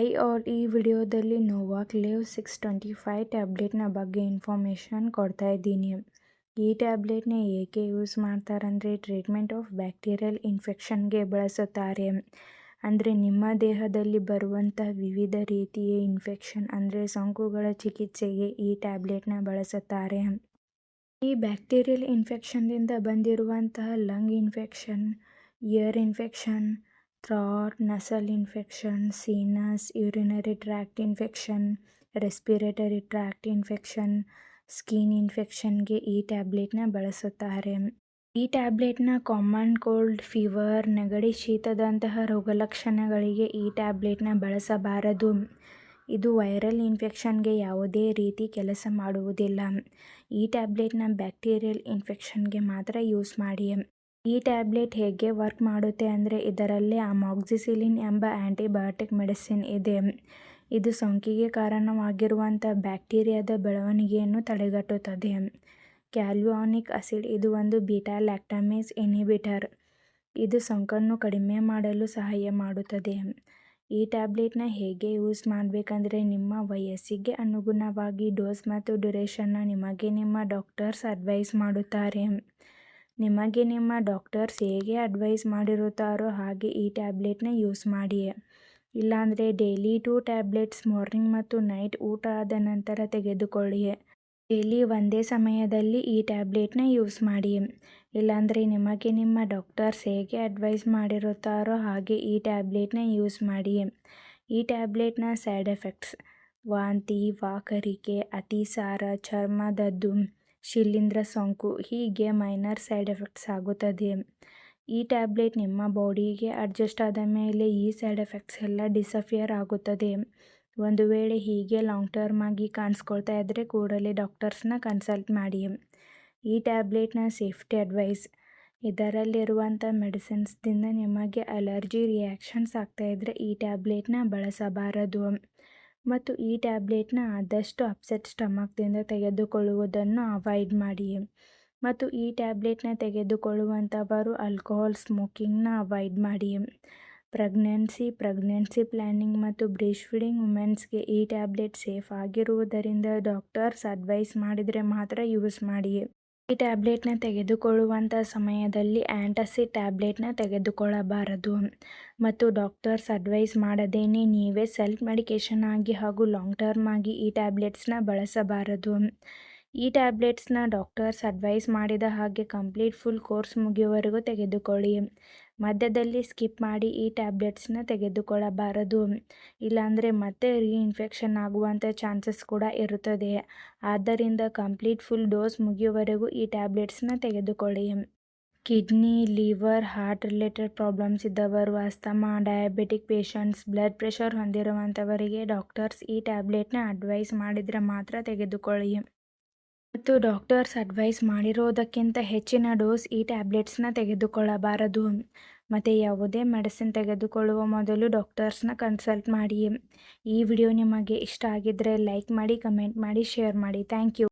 Hi all, ಈ ವಿಡಿಯೋದಲ್ಲಿ ನೋವಾಕ್ಲೇವ್ 625 ಟ್ಯಾಬ್ಲೆಟ್ನ ಬಗ್ಗೆ ಇನ್ಫಾರ್ಮೇಷನ್ ಕೊಡ್ತಾ ಇದ್ದೀನಿ. ಈ ಟ್ಯಾಬ್ಲೆಟ್ನ ಏಕೆ ಯೂಸ್ ಮಾಡ್ತಾರಂದರೆ ಟ್ರೀಟ್ಮೆಂಟ್ ಆಫ್ ಬ್ಯಾಕ್ಟೀರಿಯಲ್ ಇನ್ಫೆಕ್ಷನ್ಗೆ ಬಳಸುತ್ತಾರೆ. ಅಂದರೆ ನಿಮ್ಮ ದೇಹದಲ್ಲಿ ಬರುವಂಥ ವಿವಿಧ ರೀತಿಯ ಇನ್ಫೆಕ್ಷನ್ ಅಂದರೆ ಸೋಂಕುಗಳ ಚಿಕಿತ್ಸೆಗೆ ಈ ಟ್ಯಾಬ್ಲೆಟ್ನ ಬಳಸುತ್ತಾರೆ. ಈ ಬ್ಯಾಕ್ಟೀರಿಯಲ್ ಇನ್ಫೆಕ್ಷನ್ನಿಂದ ಬಂದಿರುವಂತಹ lung infection, ear infection, throat, nasal infection, sinus, urinary tract infection, respiratory tract infection, skin ಇನ್ಫೆಕ್ಷನ್ಗೆ ಈ ಟ್ಯಾಬ್ಲೆಟ್ನ ಬಳಸುತ್ತಾರೆ. ಈ ಟ್ಯಾಬ್ಲೆಟ್ನ ಕಾಮನ್ ಕೋಲ್ಡ್, ಫೀವರ್, ನೆಗಡಿ, ಶೀತದಂತಹ ರೋಗಲಕ್ಷಣಗಳಿಗೆ ಈ ಟ್ಯಾಬ್ಲೆಟ್ನ ಬಳಸಬಾರದು. ಇದು ವೈರಲ್ ಇನ್ಫೆಕ್ಷನ್ಗೆ ಯಾವುದೇ ರೀತಿ ಕೆಲಸ ಮಾಡುವುದಿಲ್ಲ. ಈ ಟ್ಯಾಬ್ಲೆಟ್ನ ಬ್ಯಾಕ್ಟೀರಿಯಲ್ ಇನ್ಫೆಕ್ಷನ್ಗೆ ಮಾತ್ರ ಯೂಸ್ ಮಾಡಿ. ಈ ಟ್ಯಾಬ್ಲೆಟ್ ಹೇಗೆ ವರ್ಕ್ ಮಾಡುತ್ತೆ ಅಂದರೆ ಇದರಲ್ಲಿ ಅಮಾಕ್ಸಿಸಿಲಿನ್ ಎಂಬ ಆ್ಯಂಟಿಬಯೋಟಿಕ್ ಮೆಡಿಸಿನ್ ಇದೆ. ಇದು ಸೋಂಕಿಗೆ ಕಾರಣವಾಗಿರುವಂಥ ಬ್ಯಾಕ್ಟೀರಿಯಾದ ಬೆಳವಣಿಗೆಯನ್ನು ತಡೆಗಟ್ಟುತ್ತದೆ. ಕ್ಯಾಲ್ಯುಯಾನಿಕ್ ಆಸಿಡ್ ಇದು ಒಂದು ಬೀಟಾ ಲ್ಯಾಕ್ಟಮೇಸ್ ಇನ್ಹಿಬಿಟರ್. ಇದು ಸೋಂಕನ್ನು ಕಡಿಮೆ ಮಾಡಲು ಸಹಾಯ ಮಾಡುತ್ತದೆ. ಈ ಟ್ಯಾಬ್ಲೆಟ್ನ ಹೇಗೆ ಯೂಸ್ ಮಾಡಬೇಕಂದ್ರೆ ನಿಮ್ಮ ವಯಸ್ಸಿಗೆ ಅನುಗುಣವಾಗಿ ಡೋಸ್ ಮತ್ತು ಡ್ಯುರೇಷನ್ನ ನಿಮಗೆ ನಿಮ್ಮ ಡಾಕ್ಟರ್ಸ್ ಅಡ್ವೈಸ್ ಮಾಡುತ್ತಾರೆ. ನಿಮಗೆ ನಿಮ್ಮ ಡಾಕ್ಟರ್ಸ್ ಹೇಗೆ ಅಡ್ವೈಸ್ ಮಾಡಿರುತ್ತಾರೋ ಹಾಗೆ ಈ ಟ್ಯಾಬ್ಲೆಟ್ನ ಯೂಸ್ ಮಾಡಿ. ಇಲ್ಲಾಂದರೆ ಡೈಲಿ 2 ಟ್ಯಾಬ್ಲೆಟ್ಸ್ ಮಾರ್ನಿಂಗ್ ಮತ್ತು ನೈಟ್ ಊಟ ಆದ ನಂತರ ತೆಗೆದುಕೊಳ್ಳಿ. ಡೈಲಿ ಒಂದೇ ಸಮಯದಲ್ಲಿ ಈ ಟ್ಯಾಬ್ಲೆಟ್ನ ಯೂಸ್ ಮಾಡಿ. ಇಲ್ಲಾಂದರೆ ನಿಮಗೆ ನಿಮ್ಮ ಡಾಕ್ಟರ್ಸ್ ಹೇಗೆ ಅಡ್ವೈಸ್ ಮಾಡಿರುತ್ತಾರೋ ಹಾಗೆ ಈ ಟ್ಯಾಬ್ಲೆಟ್ನ ಯೂಸ್ ಮಾಡಿ. ಈ ಟ್ಯಾಬ್ಲೆಟ್ನ ಸೈಡ್ ಎಫೆಕ್ಟ್ಸ್ ವಾಂತಿ, ವಾಕರಿಕೆ, ಅತಿಸಾರ, ಚರ್ಮದದ್ದು, ಶಿಲೀಂಧ್ರ ಸೋಂಕು ಹೀಗೆ ಮೈನರ್ ಸೈಡ್ ಎಫೆಕ್ಟ್ಸ್ ಆಗುತ್ತದೆ. ಈ ಟ್ಯಾಬ್ಲೆಟ್ ನಿಮ್ಮ ಬಾಡಿಗೆ ಅಡ್ಜಸ್ಟ್ ಆದ ಮೇಲೆ ಈ ಸೈಡ್ ಎಫೆಕ್ಟ್ಸ್ ಎಲ್ಲ ಡಿಸಪಿಯರ್ ಆಗುತ್ತದೆ. ಒಂದು ವೇಳೆ ಹೀಗೆ ಲಾಂಗ್ ಟರ್ಮ್ ಆಗಿ ಕಾಣಿಸ್ಕೊಳ್ತಾ ಇದ್ದರೆ ಕೂಡಲೇ ಡಾಕ್ಟರ್ಸ್ನ ಕನ್ಸಲ್ಟ್ ಮಾಡಿ. ಈ ಟ್ಯಾಬ್ಲೆಟ್ನ ಸೇಫ್ಟಿ ಅಡ್ವೈಸ್ ಇದರಲ್ಲಿರುವಂಥ ಮೆಡಿಸಿನ್ಸ್ದಿಂದ ನಿಮಗೆ ಅಲರ್ಜಿ ರಿಯಾಕ್ಷನ್ಸ್ ಆಗ್ತಾ ಇದ್ದರೆ ಈ ಟ್ಯಾಬ್ಲೆಟ್ನ ಬಳಸಬಾರದು. ಮತ್ತು ಈ ಟ್ಯಾಬ್ಲೆಟ್ನ ಆದಷ್ಟು ಅಪ್ಸೆಟ್ ಸ್ಟಮಕ್ದಿಂದ ತೆಗೆದುಕೊಳ್ಳುವುದನ್ನು ಅವಾಯ್ಡ್ ಮಾಡಿ. ಮತ್ತು ಈ ಟ್ಯಾಬ್ಲೆಟ್ನ ತೆಗೆದುಕೊಳ್ಳುವಂಥವರು ಆಲ್ಕೋಹಾಲ್ ಸ್ಮೋಕಿಂಗ್ನ ಅವಾಯ್ಡ್ ಮಾಡಿ. ಪ್ರೆಗ್ನೆನ್ಸಿ ಪ್ಲ್ಯಾನಿಂಗ್ ಮತ್ತು ಬ್ರೆಸ್ಟ್ ಫೀಡಿಂಗ್ ವುಮೆನ್ಸ್ಗೆ ಈ ಟ್ಯಾಬ್ಲೆಟ್ ಸೇಫ್ ಆಗಿರುವುದರಿಂದ ಡಾಕ್ಟರ್ಸ್ ಅಡ್ವೈಸ್ ಮಾಡಿದರೆ ಮಾತ್ರ ಯೂಸ್ ಮಾಡಿ. ಈ ಟ್ಯಾಬ್ಲೆಟ್ನ ತೆಗೆದುಕೊಳ್ಳುವಂಥ ಸಮಯದಲ್ಲಿ ಆ್ಯಂಟಾಸಿಡ್ ಟ್ಯಾಬ್ಲೆಟ್ನ ತೆಗೆದುಕೊಳ್ಳಬಾರದು. ಮತ್ತು ಡಾಕ್ಟರ್ಸ್ ಅಡ್ವೈಸ್ ಮಾಡದೇನೆ ನೀವೇ ಸೆಲ್ಫ್ ಮೆಡಿಕೇಷನ್ ಆಗಿ ಹಾಗೂ ಲಾಂಗ್ ಟರ್ಮ್ ಆಗಿ ಈ ಟ್ಯಾಬ್ಲೆಟ್ಸ್ನ ಬಳಸಬಾರದು. ಈ ಟ್ಯಾಬ್ಲೆಟ್ಸ್ನ ಡಾಕ್ಟರ್ಸ್ ಅಡ್ವೈಸ್ ಮಾಡಿದ ಹಾಗೆ ಕಂಪ್ಲೀಟ್ ಫುಲ್ ಕೋರ್ಸ್ ಮುಗಿಯುವವರೆಗೂ ತೆಗೆದುಕೊಳ್ಳಿ. ಮಧ್ಯದಲ್ಲಿ ಸ್ಕಿಪ್ ಮಾಡಿ ಈ ಟ್ಯಾಬ್ಲೆಟ್ಸ್ನ ತೆಗೆದುಕೊಳ್ಳಬಾರದು. ಇಲ್ಲಾಂದರೆ ಮತ್ತೆ ಇನ್ಫೆಕ್ಷನ್ ಆಗುವಂಥ ಚಾನ್ಸಸ್ ಕೂಡ ಇರುತ್ತದೆ. ಆದ್ದರಿಂದ ಕಂಪ್ಲೀಟ್ ಫುಲ್ ಡೋಸ್ ಮುಗಿಯುವವರೆಗೂ ಈ ಟ್ಯಾಬ್ಲೆಟ್ಸ್ನ ತೆಗೆದುಕೊಳ್ಳಿ. Kidney, liver, heart related problems ಇದ್ದವರು, asthma, diabetic patients, blood pressure ಹೊಂದಿರುವಂಥವರಿಗೆ ಡಾಕ್ಟರ್ಸ್ ಈ ಟ್ಯಾಬ್ಲೆಟ್ನ ಅಡ್ವೈಸ್ ಮಾಡಿದರೆ ಮಾತ್ರ ತೆಗೆದುಕೊಳ್ಳಿ. ಮತ್ತು ಡಾಕ್ಟರ್ಸ್ ಅಡ್ವೈಸ್ ಮಾಡಿರೋದಕ್ಕಿಂತ ಹೆಚ್ಚಿನ ಡೋಸ್ ಈ ಟ್ಯಾಬ್ಲೆಟ್ಸ್ನ ತೆಗೆದುಕೊಳ್ಳಬಾರದು. ಮತ್ತು ಯಾವುದೇ ಮೆಡಿಸಿನ್ ತೆಗೆದುಕೊಳ್ಳುವ ಮೊದಲು ಡಾಕ್ಟರ್ಸ್ನ ಕನ್ಸಲ್ಟ್ ಮಾಡಿ. ಈ ವಿಡಿಯೋ ನಿಮಗೆ ಇಷ್ಟ ಆಗಿದ್ದರೆ ಲೈಕ್ ಮಾಡಿ, ಕಮೆಂಟ್ ಮಾಡಿ, ಶೇರ್ ಮಾಡಿ. Thank you.